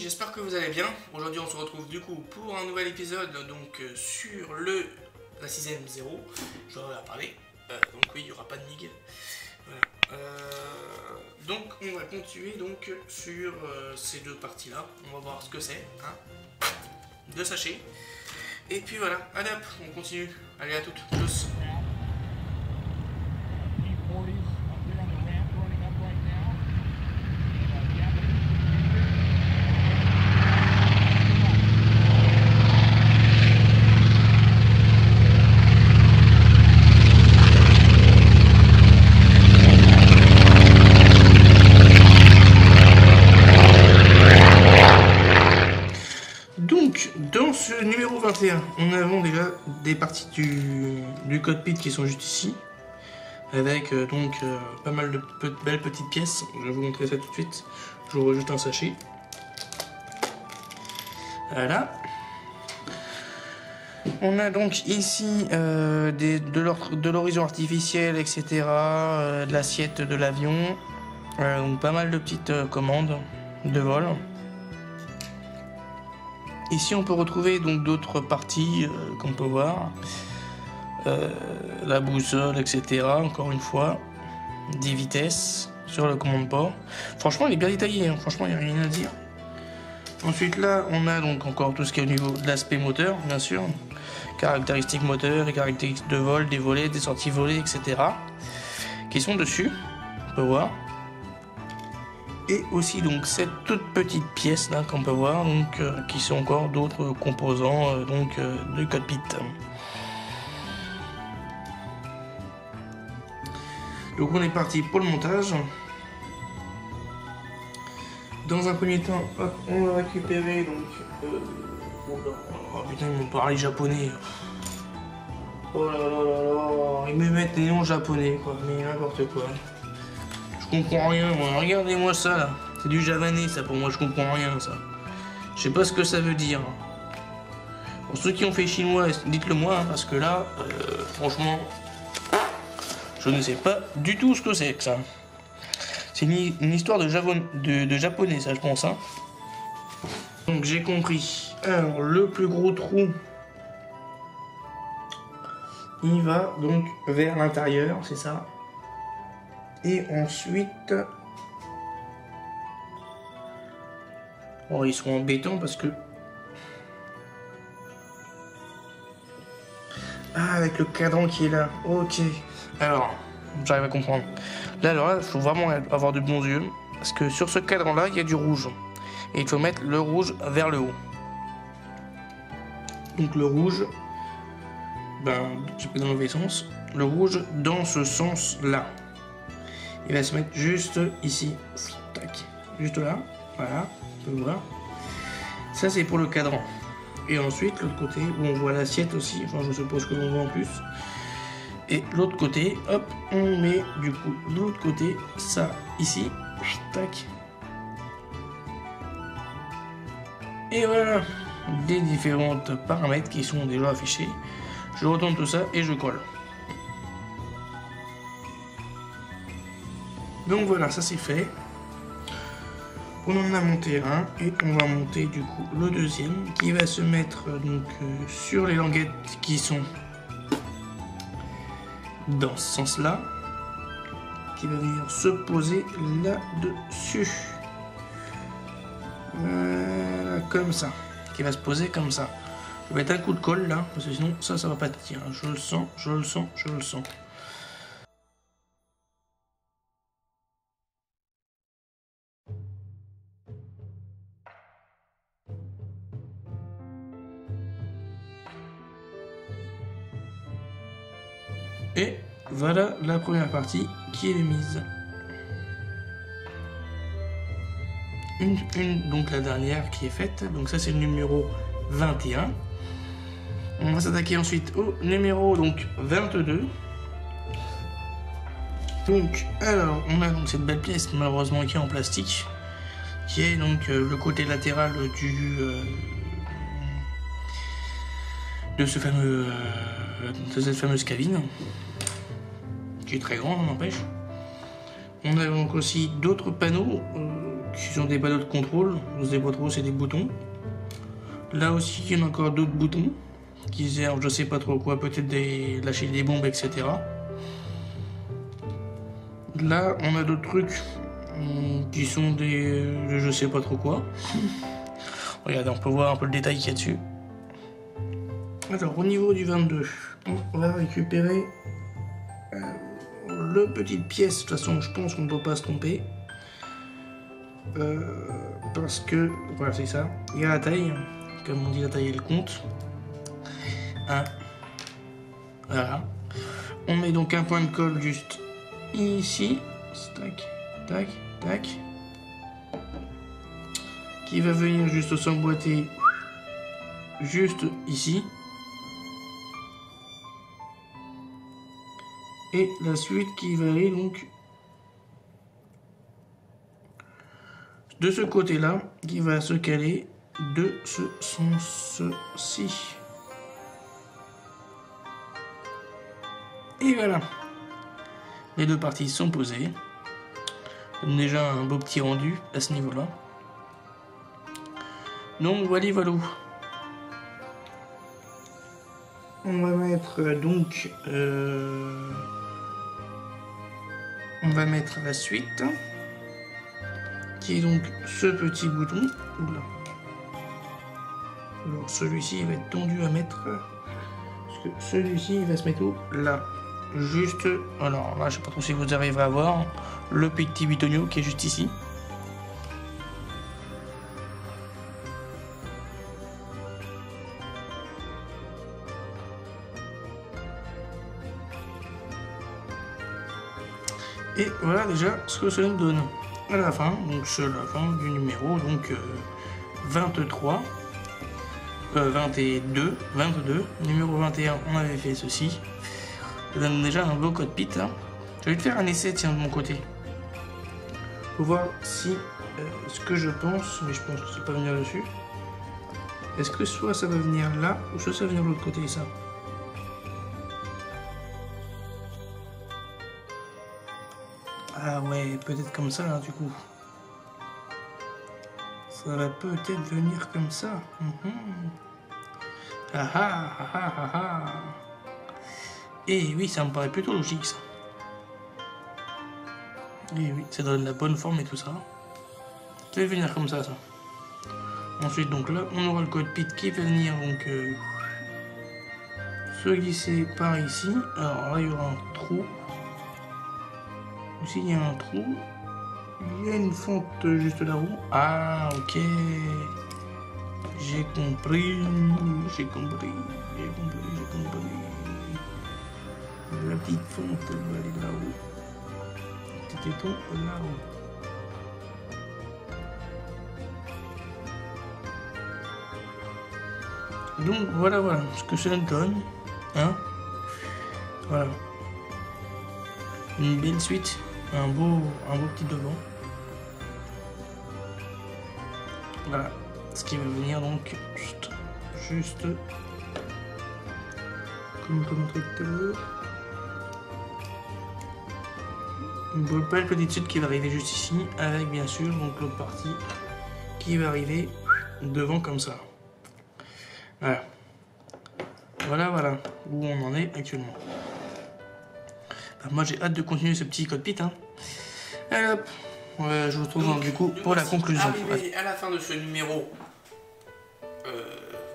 j'espère que vous allez bien. Aujourd'hui on se retrouve du coup pour un nouvel épisode donc sur la 6ème 0. Je vais en parler. Donc oui, il n'y aura pas de MIG. Voilà. Donc on va continuer donc sur ces deux parties là. On va voir ce que c'est. Hein. Deux sachets. Et puis voilà, allez hop, on continue. Allez à toutes, tous. Dans ce numéro 21, on a déjà des parties du cockpit qui sont juste ici, avec pas mal de belles petites pièces. Je vais vous montrer ça tout de suite. Je vous rajoute un sachet. Voilà. On a donc ici de l'horizon artificiel, etc., de l'assiette de l'avion, donc pas mal de petites commandes de vol. Ici, on peut retrouver donc d'autres parties qu'on peut voir, la boussole, etc. Encore une fois, des vitesses sur le commande-port. Franchement, il est bien détaillé. Hein. Franchement, il n'y a rien à dire. Ensuite, là, on a donc encore tout ce qui est au niveau de l'aspect moteur, bien sûr, caractéristiques moteur et caractéristiques de vol, des volets, des sorties volées, etc. qui sont dessus. On peut voir. Et aussi donc cette toute petite pièce là qu'on peut voir donc qui sont encore d'autres composants du cockpit. Donc on est parti pour le montage. Dans un premier temps, hop, on va récupérer donc oh putain, ils m'ont parlé japonais. Oh là là là là, ils me mettent des noms japonais quoi, mais n'importe quoi. Je comprends rien, moi. Regardez-moi ça là. C'est du javanais ça pour moi, je comprends rien ça. Je sais pas ce que ça veut dire. Pour ceux qui ont fait chinois, dites-le moi, hein, parce que là, franchement, je ne sais pas du tout ce que c'est que ça. C'est une histoire de japonais ça je pense. Hein. Donc j'ai compris. Alors le plus gros trou, il va donc vers l'intérieur, c'est ça. Et ensuite, oh, ils sont en béton parce que avec le cadran qui est là. Ok. Alors, j'arrive à comprendre. Là, alors là, il faut vraiment avoir de bons yeux parce que sur ce cadran-là, il y a du rouge et il faut mettre le rouge vers le haut. Donc le rouge, j'ai pris dans le mauvais sens. Le rouge dans ce sens-là. Il va se mettre juste ici, tac, juste là, voilà, on peut voir. Ça c'est pour le cadran. Et ensuite l'autre côté, où on voit l'assiette aussi, enfin je suppose que l'on voit en plus. Et l'autre côté, hop, on met du coup de l'autre côté, ça ici, tac. Et voilà, des différentes paramètres qui sont déjà affichés. Je retourne tout ça et je colle. Donc voilà, ça c'est fait. On en a monté un et on va monter du coup le deuxième qui va se mettre donc sur les languettes qui sont dans ce sens-là, qui va venir se poser là-dessus. Voilà, comme ça, qui va se poser comme ça. Je vais mettre un coup de colle là, parce que sinon ça va pas tenir. Je le sens, je le sens, je le sens. Et voilà la première partie qui est mise. Donc la dernière qui est faite. Donc ça c'est le numéro 21. On va s'attaquer ensuite au numéro donc 22. Donc alors on a donc cette belle pièce malheureusement qui est en plastique, qui est donc le côté latéral de cette fameuse cabine, qui est très grande, on n'empêche. On a donc aussi d'autres panneaux qui sont des panneaux de contrôle. Je ne sais pas trop, c'est des boutons. Là aussi, il y a encore d'autres boutons qui servent, je sais pas trop quoi, peut-être lâcher des bombes, etc. Là, on a d'autres trucs qui sont des... je sais pas trop quoi. Regardez, on peut voir un peu le détail qu'il y a dessus. Alors, au niveau du 22, on va récupérer le petite pièce. De toute façon, je pense qu'on ne peut pas se tromper. Parce que, voilà, c'est ça. Il y a la taille. Comme on dit, la taille, elle compte. Voilà. On met donc un point de colle juste ici. Tac, tac, tac. Qui va venir juste s'emboîter juste ici. Et la suite qui va aller donc de ce côté-là, qui va se caler de ce sens-ci. Et voilà. Les deux parties sont posées. Déjà un beau petit rendu à ce niveau-là. Donc voilà. On va mettre donc... on va mettre la suite. Qui est donc ce petit bouton. Oula. Alors celui-ci il va être tendu à mettre. Parce que celui-ci il va se mettre où? Là. Juste. Alors là je sais pas trop si vous arriverez à voir. Le petit bitonio qui est juste ici. Et voilà déjà ce que ça nous donne à la fin, donc c'est la fin du numéro, donc 23, 22, numéro 21, on avait fait ceci. Ça donne déjà un beau cockpit. Hein. Je vais te faire un essai, tiens, de mon côté. Pour voir si ce que je pense, mais je pense que ça peut pas venir dessus. Est-ce que soit ça va venir là, ou soit ça va venir de l'autre côté, ça. Ah ouais, peut-être comme ça, hein, du coup. Ça va peut-être venir comme ça. Ah ah ah ah ah ah. Et oui, ça me paraît plutôt logique, ça. Et oui, ça donne la bonne forme et tout ça. Ça va venir comme ça, ça. Ensuite, donc là, on aura le cockpit qui va venir, donc... se glisser par ici. Alors là, il y aura un trou. Ici, il y a un trou. Il y a une fente juste là-haut. Ah, ok. J'ai compris. La petite fente va aller là-haut. Petit éton là-haut. Donc voilà ce que ça donne. Hein, voilà. Une belle suite. Un beau petit devant. Voilà ce qui va venir donc juste comme on peut montrer tout à l'heure. Une belle petite suite qui va arriver juste ici avec bien sûr donc l'autre partie qui va arriver devant comme ça. Voilà où on en est actuellement. Moi j'ai hâte de continuer ce petit cockpit. Hein. Allez hop, je vous retrouve donc, du coup pour la conclusion. Arrivé à la fin de ce numéro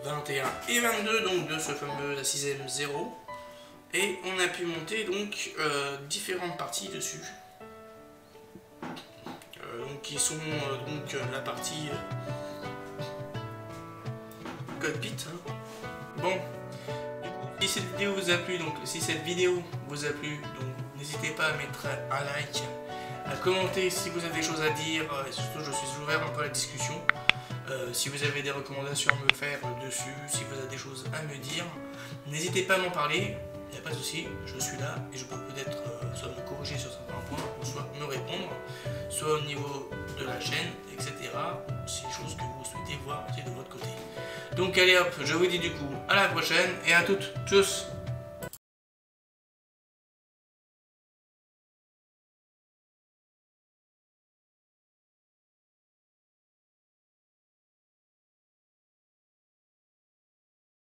21 et 22 donc de ce fameux Assystem 0 et on a pu monter donc différentes parties dessus. Donc qui sont donc la partie cockpit. Hein. Bon. Si cette vidéo vous a plu, donc n'hésitez pas à mettre un like, à commenter si vous avez des choses à dire, et surtout je suis ouvert un peu à la discussion. Si vous avez des recommandations à me faire dessus, si vous avez des choses à me dire, n'hésitez pas à m'en parler, il n'y a pas de souci, je suis là et je peux peut-être soit me corriger sur certains points, ou soit me répondre, soit au niveau de la chaîne, etc. Si des choses que vous souhaitez voir de votre côté. Donc allez hop, je vous dis du coup à la prochaine et à toutes, tchuss.